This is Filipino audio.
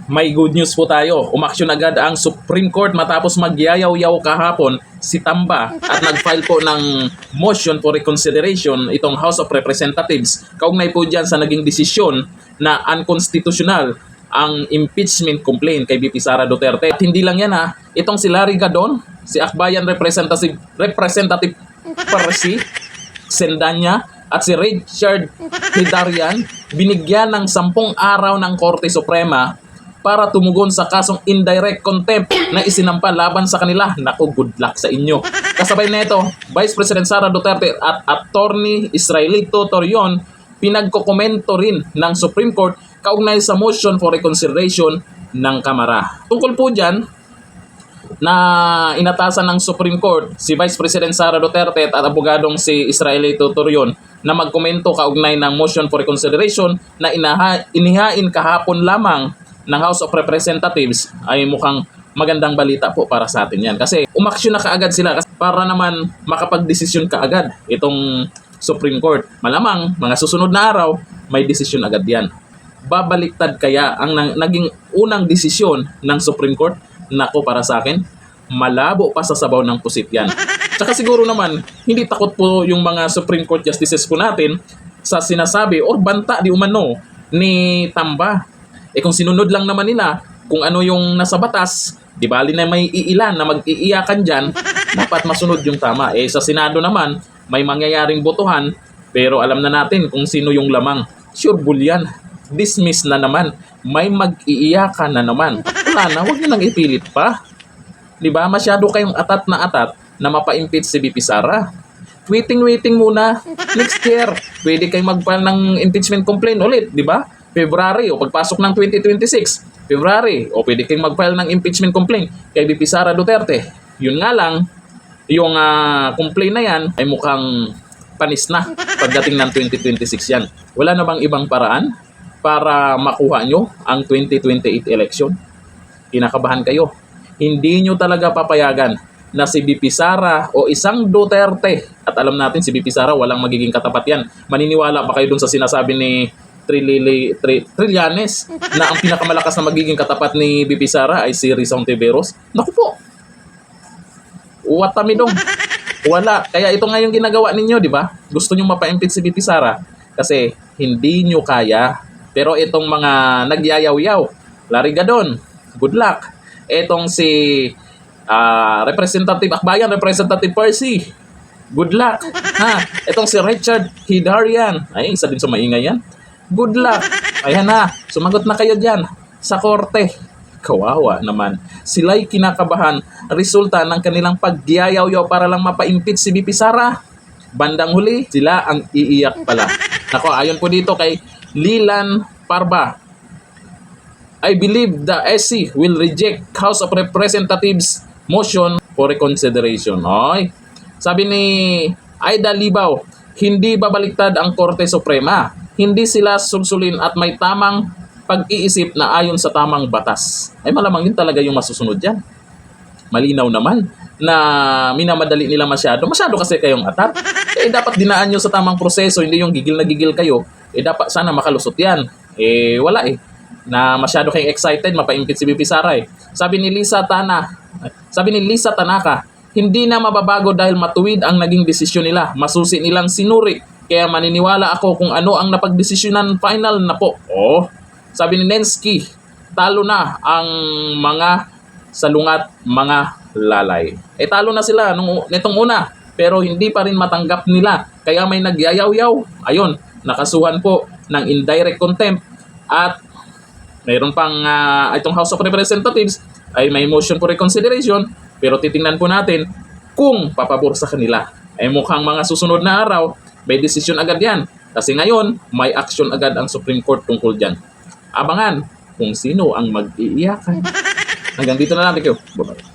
may good news po tayo. Umaksyon agad ang Supreme Court matapos magyayaw-yaw kahapon si Tamba at nag-file po ng motion for reconsideration itong House of Representatives. Kaugnay po dyan sa naging desisyon na unconstitutional ang impeachment complaint kay VP Sara Duterte. At hindi lang yan ha, itong si Larry Gadon, si Akbayan Representative Percy Sendanya at si Richard Hidarian binigyan ng 10 araw ng Korte Suprema para tumugon sa kasong indirect contempt na isinampa laban sa kanila. Naku, good luck sa inyo. Kasabay na ito, Vice President Sara Duterte at Attorney Israelito Torion pinagkokomento rin ng Supreme Court kaugnay sa motion for reconsideration ng Kamara. Tungkol po dyan, na inatasan ng Supreme Court si Vice President Sara Duterte at abogadong si Israelito Torion na magkomento kaugnay ng motion for reconsideration na inihain kahapon lamang ng House of Representatives, ay mukhang magandang balita po para sa atin yan. Kasi umaksyon na kaagad sila para naman makapag-desisyon kaagad itong Supreme Court. Malamang mga susunod na araw, may desisyon agad yan. Babaliktad kaya ang naging unang desisyon ng Supreme Court? Nako, para sa akin, malabo pa sa sabaw ng pusit yan. Tsaka siguro naman, hindi takot po yung mga Supreme Court justices po natin sa sinasabi or banta di umano ni Tamba. Kung sinunod lang naman nila kung ano yung nasa batas, di bali na may iilan na mag-iiyakan dyan, dapat masunod yung tama. Sa Senado naman, may mangyayaring botohan, pero alam na natin kung sino yung lamang. Sure bull yan. Dismiss na naman. May mag-iiyakan na naman. Wala na, huwag nyo nang ipilit pa. Di ba? Masyado kayong atat na mapa-impeach si VP Sara. Waiting muna. Next year, pwede kayong mag-file ng impeachment complaint ulit, di ba? February, o pagpasok ng 2026, February, o pwede kayong mag-file ng impeachment complaint kay VP Sara Duterte. Yun nga lang, yung complaint na yan ay mukhang panis na pagdating ng 2026 yan. Wala na bang ibang paraan para makuha nyo ang 2028 election? Kinakabahan kayo. Hindi nyo talaga papayagan na si VP Sara o isang Duterte, at alam natin si VP Sara walang magiging katapat yan. Maniniwala ba kayo dun sa sinasabi ni Trillanes na ang pinakamalakas na magiging katapat ni VP Sara ay si Rizal Ontiveros? Naku po, watamidong. Wala. Kaya ito nga yung ginagawa ninyo, di ba? Gusto nyo mapa-impeach si VP Sara kasi hindi nyo kaya. Pero itong mga nagyayaw-yaw, Larry Gadon, good luck. Itong si Representative Akbayan, Representative Percy, good luck. Itong si Richard Hidarian, ay isa din sa maingay yan, good luck. Ayan na, sumagot na kayo dyan sa korte. Kawawa naman. Sila'y kinakabahan resulta ng kanilang pagyayaw-yaw para lang mapa-impeach si VP Sara. Bandang huli, sila ang iiyak pala. Nako, ayon po dito kay Lilan Parba, I believe the SC will reject House of Representatives motion for reconsideration. Oy. Sabi ni Aida Libaw, hindi babaliktad ang Korte Suprema. Hindi sila sulsulin at may tamang pag-iisip na ayon sa tamang batas. Ay malamang yun talaga yung masusunod dyan. Malinaw naman na minamadali nila masyado. Masyado kasi kayong atat. Dapat dinaan nyo sa tamang proseso, hindi yung gigil na gigil kayo. Dapat sana makalusot yan. Wala na masyado kayong excited, mapa-impeach si VP Sara Sabi ni Lisa Tanaka, hindi na mababago dahil matuwid ang naging desisyon nila. Masusi nilang sinuri. Kaya maniniwala ako kung ano ang napagdesisyonan final na po. Sabi ni Nensky, talo na ang mga salungat mga lalay. Talo na sila nitong una, pero hindi pa rin matanggap nila. Kaya may nagyayaw-yaw. Ayun, nakasuhan po ng indirect contempt at mayroon pang itong House of Representatives ay may motion for reconsideration, pero titingnan po natin kung papabor sa kanila. Mukhang mga susunod na araw, may desisyon agad yan. Kasi ngayon, may action agad ang Supreme Court tungkol dyan. Abangan kung sino ang mag-iiyakan. Hanggang dito na lang. Thank you. Bye-bye.